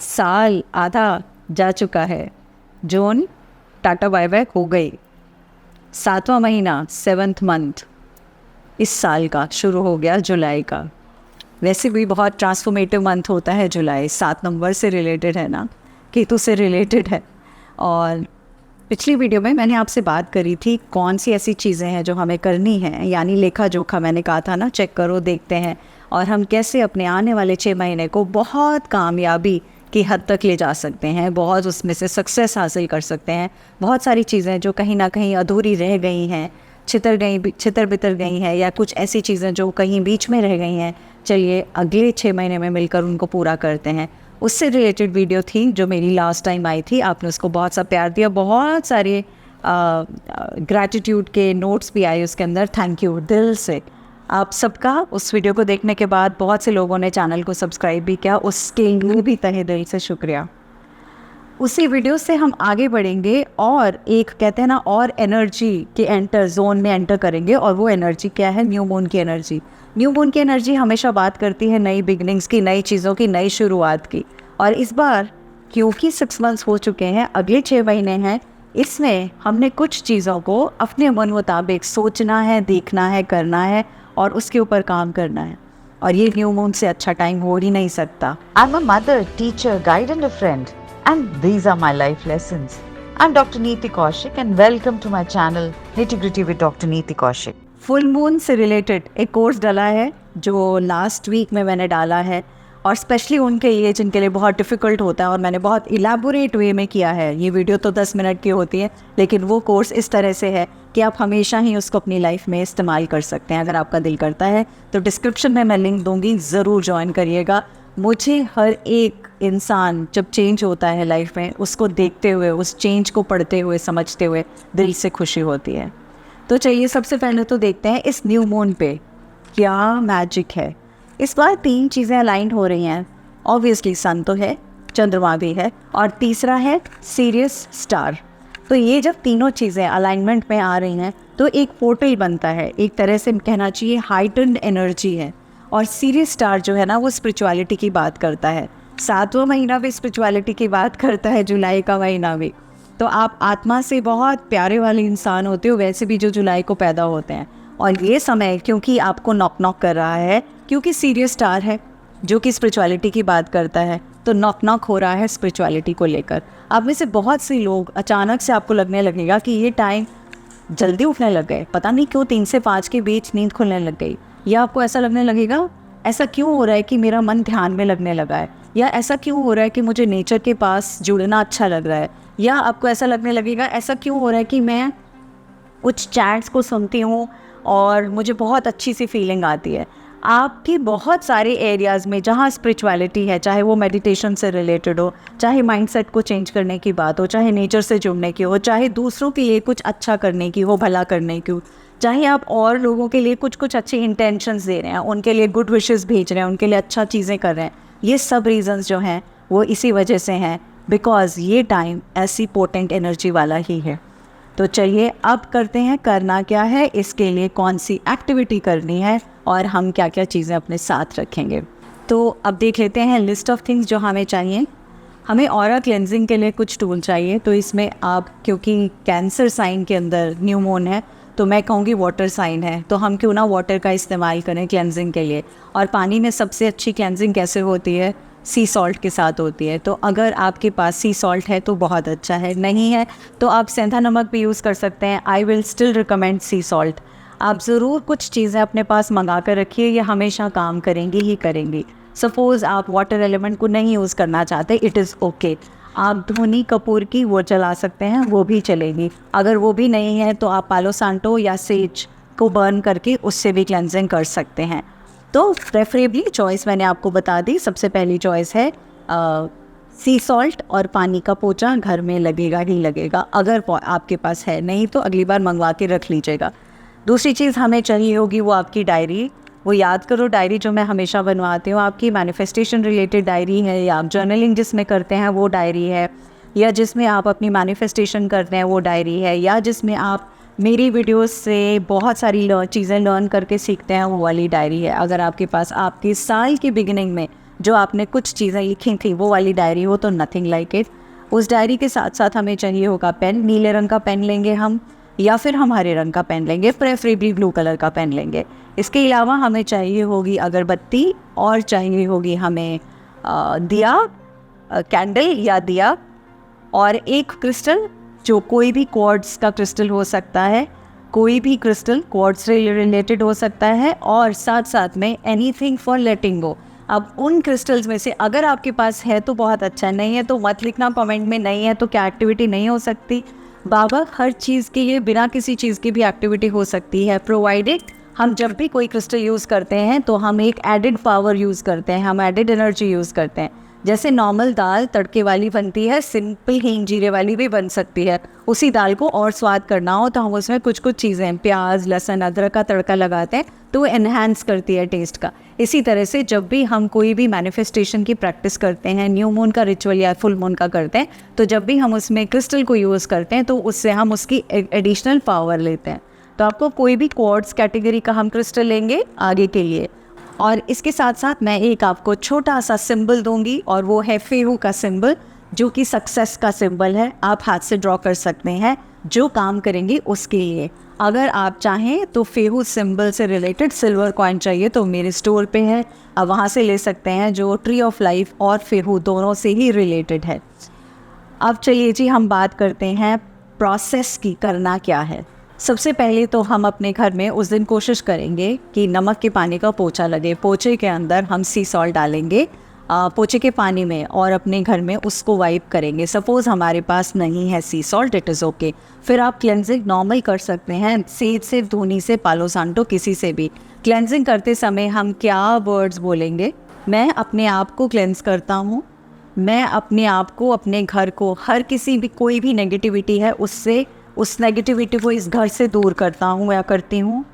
साल आधा जा चुका है। जून टाटा बाय बाय हो गई। 7वां महीना 7th मंथ इस साल का शुरू हो गया, जुलाई का। वैसे भी बहुत ट्रांसफॉर्मेटिव मंथ होता है जुलाई, 7 नंबर से रिलेटेड है ना, केतु से रिलेटेड है। और पिछली वीडियो में मैंने आपसे बात करी थी कौन सी ऐसी चीज़ें हैं जो हमें करनी है, यानी लेखा जोखा मैंने कहा था ना, चेक करो देखते हैं और हम कैसे अपने आने वाले 6 महीने को बहुत कामयाबी की हद तक ले जा सकते हैं, बहुत उसमें से सक्सेस हासिल कर सकते हैं। बहुत सारी चीज़ें जो कहीं ना कहीं अधूरी रह गई हैं, छितर बितर गई हैं, या कुछ ऐसी चीज़ें जो कहीं बीच में रह गई हैं, चलिए अगले 6 महीने में मिलकर उनको पूरा करते हैं। उससे रिलेटेड वीडियो थी जो मेरी लास्ट टाइम आई थी, आपने उसको बहुत सा प्यार दिया, बहुत सारे ग्रैटिट्यूड के नोट्स भी आए उसके अंदर। थैंक यू दिल से आप सबका। उस वीडियो को देखने के बाद बहुत से लोगों ने चैनल को सब्सक्राइब भी किया, उसके लिए भी तहे दिल से शुक्रिया। उसी वीडियो से हम आगे बढ़ेंगे और एक कहते हैं ना, और एनर्जी के एंटर जोन में एंटर करेंगे। और वो एनर्जी क्या है? न्यू मून की एनर्जी। न्यू मून की एनर्जी हमेशा बात करती है नई बिगनिंग्स की, नई चीज़ों की, नई शुरुआत की। और इस बार क्योंकि 6 मंथ्स हो चुके हैं, अगले 6 महीने हैं, इसमें हमने कुछ चीज़ों को अपने मन मुताबिक सोचना है, देखना है, करना है और उसके ऊपर काम करना है। और ये न्यू मून से अच्छा टाइम हो ही नहीं सकता। I'm a mother, teacher, guide and a friend, and these are my life lessons. I'm Dr. Neeti Kaushik and welcome to my channel Nitty Gritty with Dr. Neeti Kaushik. Full moon से related एक course डाला है जो last week में मैंने डाला है, और स्पेशली उनके लिए जिनके लिए बहुत डिफ़िकल्ट होता है, और मैंने बहुत इलेबोरेट वे में किया है। ये वीडियो तो 10 मिनट की होती है, लेकिन वो कोर्स इस तरह से है कि आप हमेशा ही उसको अपनी लाइफ में इस्तेमाल कर सकते हैं। अगर आपका दिल करता है तो डिस्क्रिप्शन में मैं लिंक दूंगी, ज़रूर ज्वाइन करिएगा। मुझे हर एक इंसान जब चेंज होता है लाइफ में, उसको देखते हुए, उस चेंज को पढ़ते हुए, समझते हुए दिल से खुशी होती है। तो चलिए सबसे पहले तो देखते हैं इस न्यू मून पे क्या मैजिक है। इस बार 3 चीज़ें अलाइंड हो रही हैं। ऑब्वियसली सन तो है, चंद्रमा भी है, और तीसरा है सीरियस स्टार। तो ये जब तीनों चीज़ें अलाइनमेंट में आ रही हैं तो एक पोर्टल बनता है, एक तरह से कहना चाहिए हाइटन्ड एनर्जी है। और सीरियस स्टार जो है ना, वो स्पिरिचुअलिटी की बात करता है। 7वां महीना भी स्पिरिचुअलिटी की बात करता है, जुलाई का महीना भी। तो आप आत्मा से बहुत प्यारे वाले इंसान होते हो, वैसे भी जो जुलाई को पैदा होते हैं। और ये समय क्योंकि आपको नॉक नॉक कर रहा है, क्योंकि सीरियस स्टार है जो कि स्पिरिचुअलिटी की बात करता है, तो नॉक नॉक हो रहा है स्पिरिचुअलिटी को लेकर। आप में से बहुत से लोग अचानक से आपको लगने लगेगा कि ये टाइम जल्दी उठने लग गए, पता नहीं क्यों 3 से 5 के बीच नींद खुलने लग गई। या आपको ऐसा लगने लगेगा, ऐसा क्यों हो रहा है कि मेरा मन ध्यान में लगने लगा है, या ऐसा क्यों हो रहा है कि मुझे नेचर के पास जुड़ना अच्छा लग रहा है, या आपको ऐसा लगने लगेगा, ऐसा क्यों हो रहा है कि मैं कुछ चैट्स को सुनती हूँ और मुझे बहुत अच्छी सी फीलिंग आती है। आपकी बहुत सारे एरियाज़ में जहाँ स्पिरिचुअलिटी है, चाहे वो मेडिटेशन से रिलेटेड हो, चाहे माइंडसेट को चेंज करने की बात हो, चाहे नेचर से जुड़ने की हो, चाहे दूसरों के लिए कुछ अच्छा करने की हो, भला करने की हो, चाहे आप और लोगों के लिए कुछ अच्छी इंटेंशंस दे रहे हैं, उनके लिए गुड विशेस भेज रहे हैं, उनके लिए अच्छा चीज़ें कर रहे हैं, ये सब रीजंस जो हैं वो इसी वजह से हैं, बिकॉज़ ये टाइम ऐसी पोटेंट एनर्जी वाला ही है। तो चलिए अब करते हैं, करना क्या है, इसके लिए कौन सी एक्टिविटी करनी है और हम क्या क्या चीज़ें अपने साथ रखेंगे। तो अब देख लेते हैं लिस्ट ऑफ थिंग्स जो हमें चाहिए। हमें ऑरा क्लेंजिंग के लिए कुछ टूल चाहिए। तो इसमें आप, क्योंकि कैंसर साइन के अंदर न्यू मून है, तो मैं कहूँगी वाटर साइन है, तो हम क्यों ना वाटर का इस्तेमाल करें क्लेंजिंग के लिए। और पानी में सबसे अच्छी क्लेंजिंग कैसे होती है? सी सॉल्ट के साथ होती है। तो अगर आपके पास सी सॉल्ट है तो बहुत अच्छा है, नहीं है तो आप सेंधा नमक भी यूज़ कर सकते हैं। I will still recommend C salt. आप ज़रूर कुछ चीज़ें अपने पास मंगा कर रखिए, ये हमेशा काम करेंगी ही करेंगी। सपोज़ आप वाटर एलिमेंट को नहीं यूज़ करना चाहते, इट इज़ ओके। आप धोनी कपूर की वो चला सकते हैं, वो भी चलेगी। अगर वो भी नहीं है तो आप पालो सांटो या सेज को बर्न करके उससे भी क्लेंजिंग कर सकते हैं। तो प्रेफरेबली चॉइस मैंने आपको बता दी। सबसे पहली चॉइस है सी सॉल्ट, और पानी का पोछा घर में लगेगा ही लगेगा, अगर आपके पास है, नहीं तो अगली बार मंगवा के रख लीजिएगा। दूसरी चीज़ हमें चाहिए होगी वो आपकी डायरी। वो याद करो, डायरी जो मैं हमेशा बनवाती हूँ, आपकी मैनिफेस्टेशन रिलेटेड डायरी है, या आप जर्नलिंग जिसमें करते हैं वो डायरी है, या जिसमें आप अपनी मैनिफेस्टेशन करते हैं वो डायरी है, या जिसमें आप मेरी वीडियोस से बहुत सारी चीज़ें लर्न करके सीखते हैं वो वाली डायरी है। अगर आपके पास आपके साल की बिगिनिंग में जो आपने कुछ चीज़ें लिखी थी वो वाली डायरी हो तो नथिंग लाइक इट। उस डायरी के साथ साथ हमें चाहिए होगा पेन, नीले रंग का पेन लेंगे हम, या फिर हम हरे रंग का पेन लेंगे, प्रेफरेबली ब्लू कलर का पेन लेंगे। इसके अलावा हमें चाहिए होगी अगरबत्ती, और चाहिए होगी हमें दिया, कैंडल या दिया, और एक क्रिस्टल, जो कोई भी क्वार्ट्ज का क्रिस्टल हो सकता है, कोई भी क्रिस्टल क्वार्ट्ज से रिलेटेड हो सकता है, और साथ साथ में एनीथिंग फॉर लेटिंग गो। अब उन क्रिस्टल्स में से अगर आपके पास है तो बहुत अच्छा, नहीं है तो मत लिखना कमेंट में, नहीं है तो क्या एक्टिविटी नहीं हो सकती। बाबा हर चीज़ के लिए बिना किसी चीज़ की भी एक्टिविटी हो सकती है, प्रोवाइडेड हम जब भी कोई क्रिस्टल यूज़ करते हैं तो हम एक एडिड पावर यूज़ करते हैं, हम एडिड एनर्जी यूज़ करते हैं। जैसे नॉर्मल दाल तड़के वाली बनती है, सिंपल हींग जीरे वाली भी बन सकती है। उसी दाल को और स्वाद करना हो तो हम उसमें कुछ कुछ चीज़ें, प्याज, लहसुन, अदरक का तड़का लगाते हैं तो वो एनहांस करती है टेस्ट का। इसी तरह से जब भी हम कोई भी मैनिफेस्टेशन की प्रैक्टिस करते हैं, न्यू मून का रिचुअल या फुल मून का करते हैं, तो जब भी हम उसमें क्रिस्टल को यूज़ करते हैं तो उससे हम उसकी एडिशनल पावर लेते हैं। तो आपको कोई भी क्वार्ट्ज कैटेगरी का हम क्रिस्टल लेंगे आगे के लिए। और इसके साथ साथ मैं एक आपको छोटा सा सिंबल दूंगी, और वो है फेहू का सिंबल, जो कि सक्सेस का सिंबल है। आप हाथ से ड्रॉ कर सकते हैं जो काम करेंगे उसके लिए। अगर आप चाहें तो फेहू सिंबल से रिलेटेड सिल्वर कॉइन चाहिए तो मेरे स्टोर पे है, आप वहाँ से ले सकते हैं, जो ट्री ऑफ लाइफ और फेहू दोनों से ही रिलेटेड है। अब चलिए जी, हम बात करते हैं प्रोसेस की, करना क्या है। सबसे पहले तो हम अपने घर में उस दिन कोशिश करेंगे कि नमक के पानी का पोछा लगे। पोछे के अंदर हम सी सॉल्ट डालेंगे पोछे के पानी में, और अपने घर में उसको वाइप करेंगे। सपोज़ हमारे पास नहीं है सी सॉल्ट, इट इज़ ओके। फिर आप क्लेंजिंग नॉर्मल कर सकते हैं, सेज से, धोनी से, पालो सांटो, किसी से भी। क्लेंजिंग करते समय हम क्या वर्ड्स बोलेंगे? मैं अपने आप को क्लेंस करता हूँ, मैं अपने आप को, अपने घर को, हर किसी भी कोई भी नेगेटिविटी है उससे, उस नेगेटिविटी को इस घर से दूर करता हूँ या करती हूँ।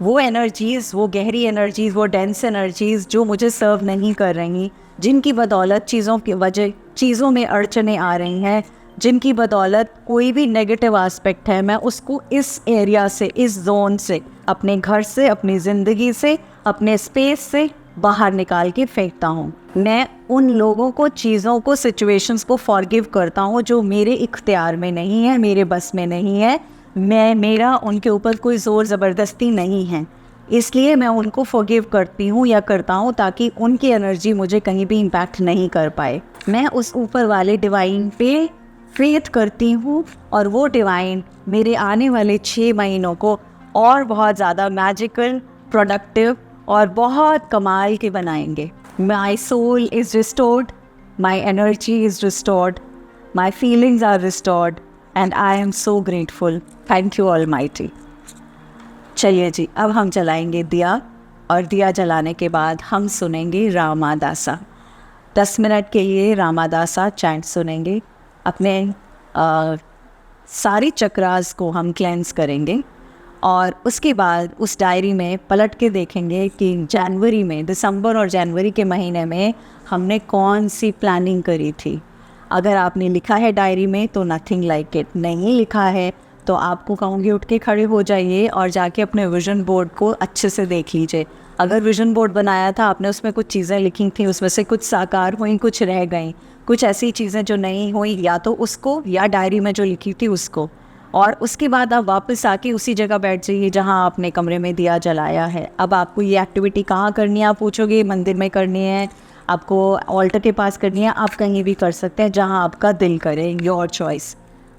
वो एनर्जीज़, वो गहरी एनर्जीज़, वो डेंस एनर्जीज़ जो मुझे सर्व नहीं कर रही, जिनकी बदौलत चीज़ों में अड़चने आ रही हैं, जिनकी बदौलत कोई भी नेगेटिव एस्पेक्ट है, मैं उसको इस एरिया से, इस जोन से, अपने घर से, अपनी ज़िंदगी से, अपने स्पेस से बाहर निकाल के फेंकता हूँ। मैं उन लोगों को, चीज़ों को, सिचुएशंस को फॉरगिव करता हूँ जो मेरे इख्तियार में नहीं है, मेरे बस में नहीं है। मेरा उनके ऊपर कोई ज़ोर ज़बरदस्ती नहीं है, इसलिए मैं उनको फॉरगिव करती हूँ या करता हूँ, ताकि उनकी एनर्जी मुझे कहीं भी इम्पैक्ट नहीं कर पाए। मैं उस ऊपर वाले डिवाइन पे फेथ करती हूँ, और वो डिवाइन मेरे आने वाले 6 महीनों को और बहुत ज़्यादा मैजिकल, प्रोडक्टिव और बहुत कमाल के बनाएंगे। My soul is restored, my energy is restored, my feelings are restored, and I am so grateful. Thank you almighty. चलिए जी, अब हम जलाएंगे दिया, और दिया जलाने के बाद हम सुनेंगे रामादासा। 10 मिनट के लिए रामादासा चैंट सुनेंगे। अपने सारी चक्रास को हम क्लेंस करेंगे, और उसके बाद उस डायरी में पलट के देखेंगे कि जनवरी में, दिसंबर और जनवरी के महीने में हमने कौन सी प्लानिंग करी थी। अगर आपने लिखा है डायरी में तो नथिंग लाइक इट, नहीं लिखा है तो आपको कहूँगी उठ के खड़े हो जाइए और जाके अपने विजन बोर्ड को अच्छे से देख लीजिए। अगर विजन बोर्ड बनाया था आपने, उसमें कुछ चीज़ें लिखी थी, उसमें से कुछ साकार हुई, कुछ रह गई, कुछ ऐसी चीज़ें जो नहीं हुई, या तो उसको, या डायरी में जो लिखी थी उसको। और उसके बाद आप वापस आके उसी जगह बैठ जाइए जहाँ आपने कमरे में दिया जलाया है। अब आपको ये एक्टिविटी कहाँ करनी है, आप पूछोगे, मंदिर में करनी है, आपको ऑल्टर के पास करनी है, आप कहीं भी कर सकते हैं जहाँ आपका दिल करे, योर चॉइस।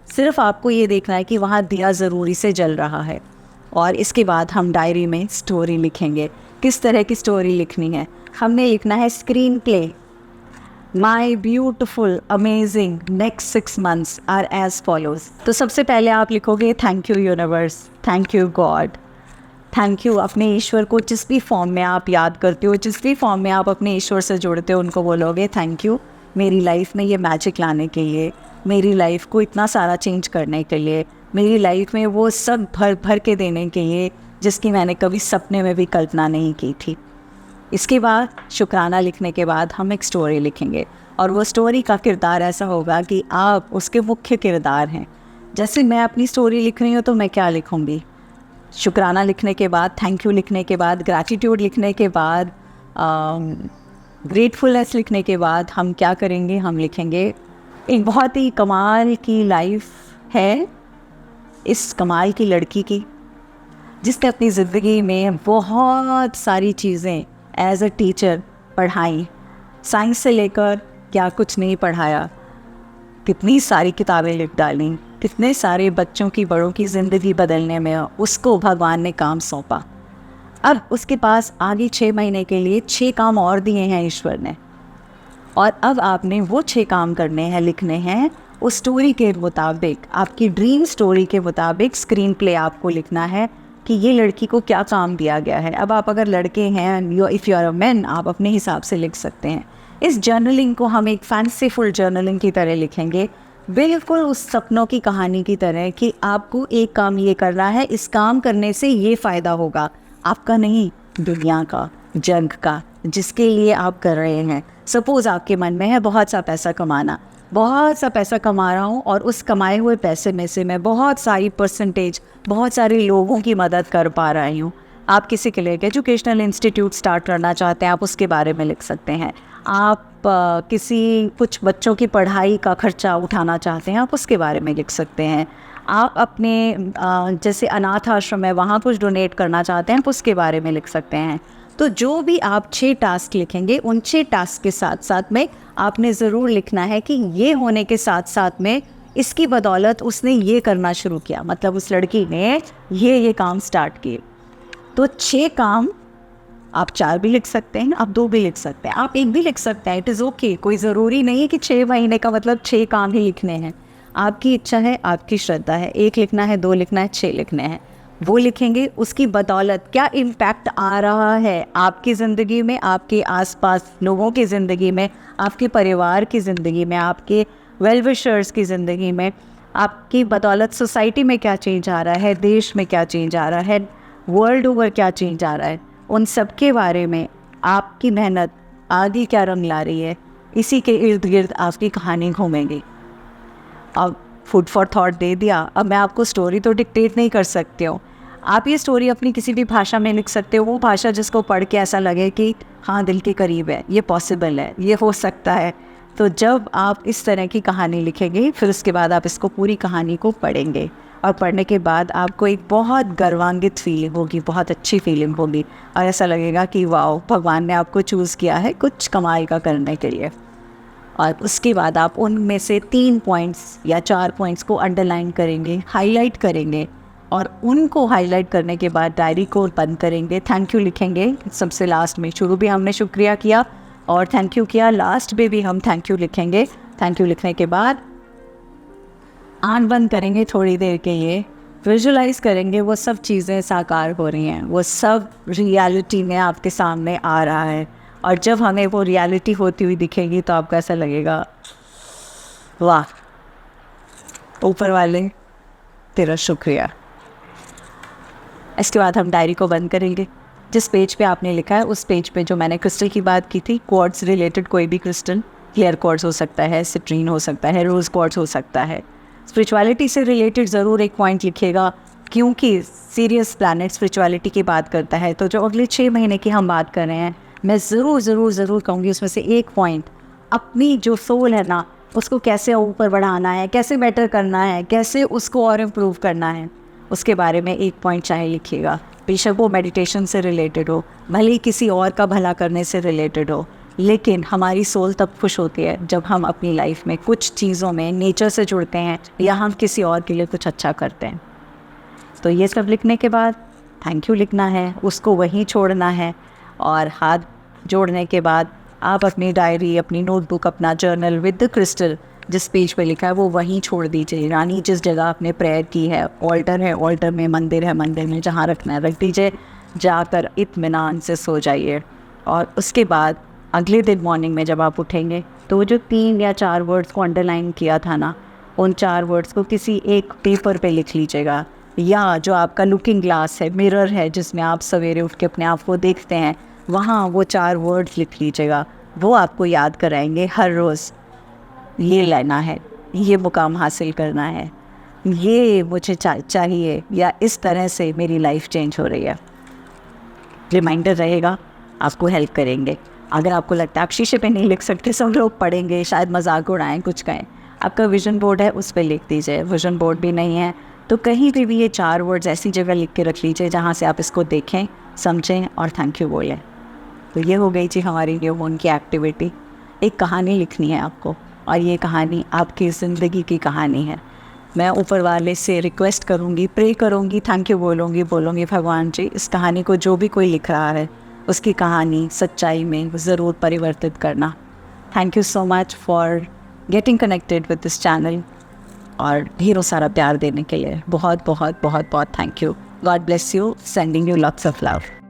सिर्फ आपको ये देखना है कि वहाँ दिया ज़रूरी से जल रहा है। और इसके बाद हम डायरी में स्टोरी लिखेंगे। किस तरह की स्टोरी लिखनी है? हमने लिखना है screenplay. My beautiful amazing next 6 months are as follows. तो सबसे पहले आप लिखोगे thank you universe, thank you God, thank you. अपने ईश्वर को जिस भी फॉर्म में आप याद करते हो, जिस भी फॉर्म में आप अपने ईश्वर से जुड़ते हो, उनको बोलोगे थैंक यू मेरी लाइफ में ये मैजिक लाने के लिए, मेरी लाइफ को इतना सारा चेंज करने के लिए, मेरी लाइफ में वो सब भर भर के देने के लिए जिसकी मैंने कभी सपने में भी कल्पना नहीं की थी। इसके बाद शुक्राना लिखने के बाद हम एक स्टोरी लिखेंगे, और वो स्टोरी का किरदार ऐसा होगा कि आप उसके मुख्य किरदार हैं। जैसे मैं अपनी स्टोरी लिख रही हूँ तो मैं क्या लिखूँगी? शुक्राना लिखने के बाद, थैंक यू लिखने के बाद, ग्रैटिट्यूड लिखने के बाद ग्रेटफुलनेस लिखने के बाद हम क्या करेंगे, हम लिखेंगे एक बहुत ही कमाल की लाइफ है इस कमाल की लड़की की, जिसने अपनी ज़िंदगी में बहुत सारी चीज़ें एज अ टीचर पढ़ाई। साइंस से लेकर क्या कुछ नहीं पढ़ाया, कितनी सारी किताबें लिख डाली, कितने सारे बच्चों की बड़ों की ज़िंदगी बदलने में उसको भगवान ने काम सौंपा। अब उसके पास आगे 6 महीने के लिए 6 काम और दिए हैं ईश्वर ने, और अब आपने वो 6 काम करने हैं, लिखने हैं उस स्टोरी के मुताबिक, आपकी ड्रीम स्टोरी के मुताबिक स्क्रीन प्ले आपको लिखना है कि ये लड़की को क्या काम दिया गया है। अब आप अगर लड़के हैं, if you are a man, आप अपने हिसाब से लिख सकते हैं। इस जर्नलिंग को हम एक फैंसीफुल जर्नलिंग की तरह लिखेंगे, बिल्कुल उस सपनों की कहानी की तरह कि आपको एक काम ये करना है, इस काम करने से ये फ़ायदा होगा, आपका नहीं, दुनिया का, जग का, जिसके लिए आप कर रहे हैं। सपोज़ आपके मन में है बहुत सा पैसा कमाना, बहुत सा पैसा कमा रहा हूँ और उस कमाए हुए पैसे में से मैं बहुत सारी परसेंटेज, बहुत सारे लोगों की मदद कर पा रही हूँ। आप किसी के लिए एजुकेशनल इंस्टीट्यूट स्टार्ट करना चाहते हैं, आप उसके बारे में लिख सकते हैं। आप किसी कुछ बच्चों की पढ़ाई का खर्चा उठाना चाहते हैं, आप उसके बारे में लिख सकते हैं। आप अपने जैसे अनाथ आश्रम है वहाँ कुछ डोनेट करना चाहते हैं, आप उसके बारे में लिख सकते हैं। तो जो भी आप 6 टास्क लिखेंगे, उन 6 टास्क के साथ साथ में आपने ज़रूर लिखना है कि ये होने के साथ साथ में इसकी बदौलत उसने ये करना शुरू किया, मतलब उस लड़की ने ये काम स्टार्ट किए। तो 6 काम, आप 4 भी लिख सकते हैं, आप 2 भी लिख सकते हैं, आप 1 भी लिख सकते हैं, इट इज़ ओके। कोई ज़रूरी नहीं है कि 6 महीने का मतलब 6 काम ही लिखने हैं। आपकी इच्छा है, आपकी श्रद्धा है, 1 लिखना है, 2 लिखना है, 6 लिखने हैं, वो लिखेंगे। उसकी बदौलत क्या इम्पैक्ट आ रहा है आपकी ज़िंदगी में, आपके आसपास लोगों की ज़िंदगी में, आपके परिवार की ज़िंदगी में, आपके वेल विशर्स की ज़िंदगी में, आपकी बदौलत सोसाइटी में क्या चेंज आ रहा है, देश में क्या चेंज आ रहा है, वर्ल्ड ओवर क्या चेंज आ रहा है, उन सब के बारे में आपकी मेहनत आगे क्या रंग ला रही है, इसी के इर्द गिर्द आपकी कहानी घूमेंगी। अब फूड फॉर थॉट दे दिया। अब मैं आपको स्टोरी तो डिक्टेट नहीं कर सकती हूँ, आप ये स्टोरी अपनी किसी भी भाषा में लिख सकते हो, वो भाषा जिसको पढ़ के ऐसा लगे कि हाँ दिल के करीब है, ये पॉसिबल है, ये हो सकता है। तो जब आप इस तरह की कहानी लिखेंगे, फिर उसके बाद आप इसको पूरी कहानी को पढ़ेंगे, और पढ़ने के बाद आपको एक बहुत गर्वान्वित फीलिंग होगी, बहुत अच्छी फीलिंग होगी, और ऐसा लगेगा कि वाओ, भगवान ने आपको चूज़ किया है कुछ कमाल का करने के लिए। और उसके बाद आप उनमें से 3 पॉइंट्स या 4 पॉइंट्स को अंडरलाइन करेंगे, हाईलाइट करेंगे, और उनको हाईलाइट करने के बाद डायरी को बंद करेंगे, थैंक यू लिखेंगे सबसे लास्ट में। शुरू भी हमने शुक्रिया किया और थैंक यू किया, लास्ट में भी हम थैंक यू लिखेंगे। थैंक यू लिखने के बाद आँख बंद करेंगे थोड़ी देर के लिए, विजुलाइज करेंगे वो सब चीज़ें साकार हो रही हैं, वो सब रियलिटी में आपके सामने आ रहा है। और जब हमें वो रियलिटी होती हुई दिखेगी तो आपको ऐसा लगेगा वाह ऊपर वाले तेरा शुक्रिया। इसके बाद हम डायरी को बंद करेंगे। जिस पेज पे आपने लिखा है उस पेज पे जो मैंने क्रिस्टल की बात की थी, क्वार्ट्स रिलेटेड कोई भी क्रिस्टल, क्लियर क्वार्ट्स हो सकता है, सिट्रीन हो सकता है, रोज़ क्वार्ट्स हो सकता है, स्पिरिचुअलिटी से रिलेटेड ज़रूर एक पॉइंट लिखिएगा, क्योंकि सीरियस प्लैनेट स्पिरिचुअलिटी की बात करता है। तो जो अगले 6 महीने की हम बात कर रहे हैं, मैं ज़रूर कहूँगी उसमें से एक पॉइंट, अपनी जो सोल है ना उसको कैसे ऊपर बढ़ाना है, कैसे बेटर करना है, कैसे उसको और इम्प्रूव करना है, उसके बारे में एक पॉइंट चाहे लिखिएगा। बेशक वो मेडिटेशन से रिलेटेड हो, भले ही किसी और का भला करने से रिलेटेड हो, लेकिन हमारी सोल तब खुश होती है जब हम अपनी लाइफ में कुछ चीज़ों में नेचर से जुड़ते हैं या हम किसी और के लिए कुछ अच्छा करते हैं। तो ये सब लिखने के बाद थैंक यू लिखना है, उसको वहीं छोड़ना है, और हाथ जोड़ने के बाद आप अपनी डायरी, अपनी नोटबुक, अपना जर्नल विद द क्रिस्टल जिस पेज पे लिखा है वो वहीं छोड़ दीजिए। यानी जिस जगह आपने प्रेयर की है, ऑल्टर है, ऑल्टर में, मंदिर है, मंदिर में, जहाँ रखना है रख दीजिए, जाकर इत्मीनान से सो जाइए। और उसके बाद अगले दिन मॉर्निंग में जब आप उठेंगे तो वो जो 3 या 4 वर्ड्स को अंडरलाइन किया था ना, उन 4 वर्ड्स को किसी एक पेपर पे लिख लीजिएगा, या जो आपका लुकिंग ग्लास है, मिरर है जिसमें आप सवेरे उठ के अपने आप को देखते हैं, वहाँ वो 4 वर्ड्स लिख लीजिएगा। वो आपको याद कराएंगे हर रोज़, ये लेना है, ये मुकाम हासिल करना है, ये मुझे चाहिए, या इस तरह से मेरी लाइफ चेंज हो रही है। रिमाइंडर रहेगा, आपको हेल्प करेंगे। अगर आपको लगता है आप शीशे पे नहीं लिख सकते, सब लोग पढ़ेंगे, शायद मजाक उड़ाएं, कुछ कहें, आपका विजन बोर्ड है उस पर लिख दीजिए। विजन बोर्ड भी नहीं है तो कहीं पे भी ये 4 वर्ड्स ऐसी जगह लिख के रख लीजिए जहाँ से आप इसको देखें, समझें और थैंक यू बोलें। तो ये हो गई जी हमारी न्यू मून की एक्टिविटी। एक कहानी लिखनी है आपको और ये कहानी आपकी ज़िंदगी की कहानी है। मैं ऊपर वाले से रिक्वेस्ट करूँगी, प्रे करूँगी, थैंक यू बोलूँगी भगवान जी इस कहानी को जो भी कोई लिख रहा है उसकी कहानी सच्चाई में ज़रूर परिवर्तित करना। Thank you so much for getting connected with this channel और ढेरों सारा प्यार देने के लिए बहुत बहुत बहुत बहुत thank you. God bless you, sending you lots of love.